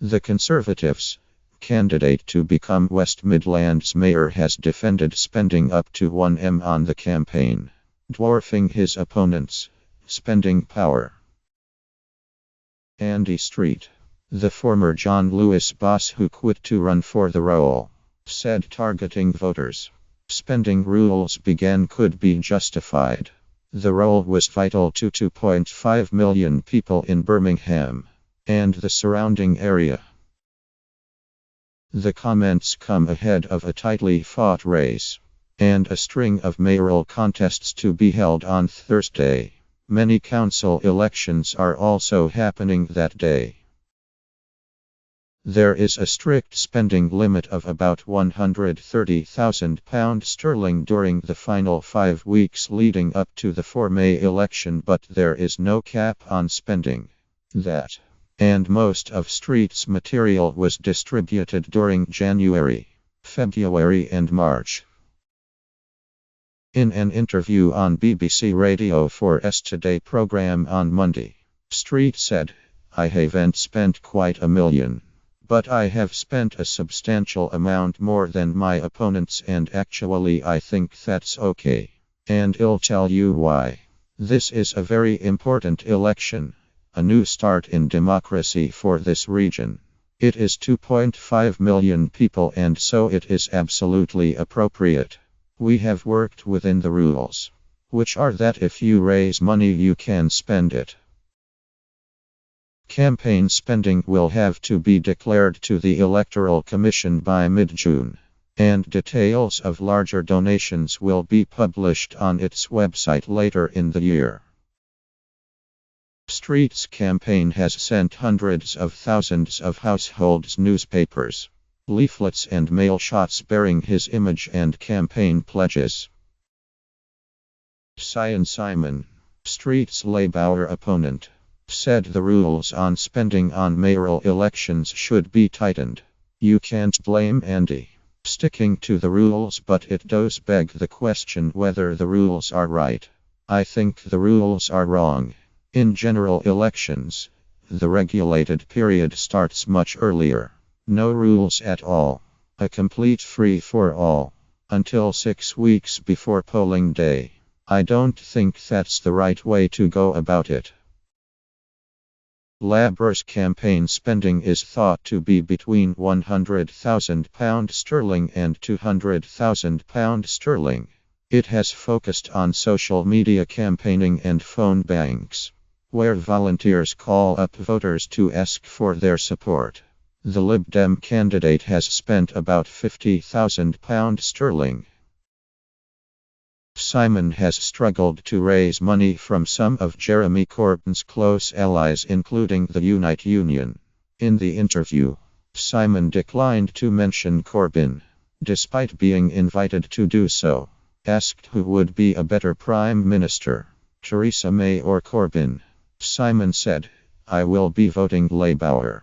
The Conservatives' candidate to become West Midlands mayor has defended spending up to 1M on the campaign, dwarfing his opponent's spending power. Andy Street, the former John Lewis boss who quit to run for the role, said targeting voters' spending rules could be justified. The role was vital to 2.5 million people in Birmingham and the surrounding area. The comments come ahead of a tightly fought race and a string of mayoral contests to be held on Thursday. Many council elections are also happening that day. There is a strict spending limit of about £130,000 during the final 5 weeks leading up to the 4 May election, but there is no cap on spending. That and most of Street's material was distributed during January, February and March. In an interview on BBC Radio 4's Today programme on Monday, Street said, "I haven't spent quite £1 million. But I have spent a substantial amount more than my opponents, and actually I think that's okay. And I'll tell you why. This is a very important election, a new start in democracy for this region. It is 2.5 million people, and so it is absolutely appropriate. We have worked within the rules, which are that if you raise money you can spend it. Campaign spending will have to be declared to the Electoral Commission by mid-June, and details of larger donations will be published on its website later in the year." Street's campaign has sent hundreds of thousands of households newspapers, leaflets and mail shots bearing his image and campaign pledges. Simon, Street's Labour opponent, said the rules on spending on mayoral elections should be tightened. "You can't blame Andy sticking to the rules, but it does beg the question whether the rules are right. I think the rules are wrong. In general elections, the regulated period starts much earlier. No rules at all. A complete free-for-all. Until 6 weeks before polling day. I don't think that's the right way to go about it." Labour's campaign spending is thought to be between £100,000 and £200,000. It has focused on social media campaigning and phone banks, where volunteers call up voters to ask for their support. The Lib Dem candidate has spent about £50,000. Simon has struggled to raise money from some of Jeremy Corbyn's close allies, including the Unite Union. In the interview, Simon declined to mention Corbyn, despite being invited to do so. Asked who would be a better Prime Minister, Theresa May or Corbyn, Simon said, "I will be voting Labour."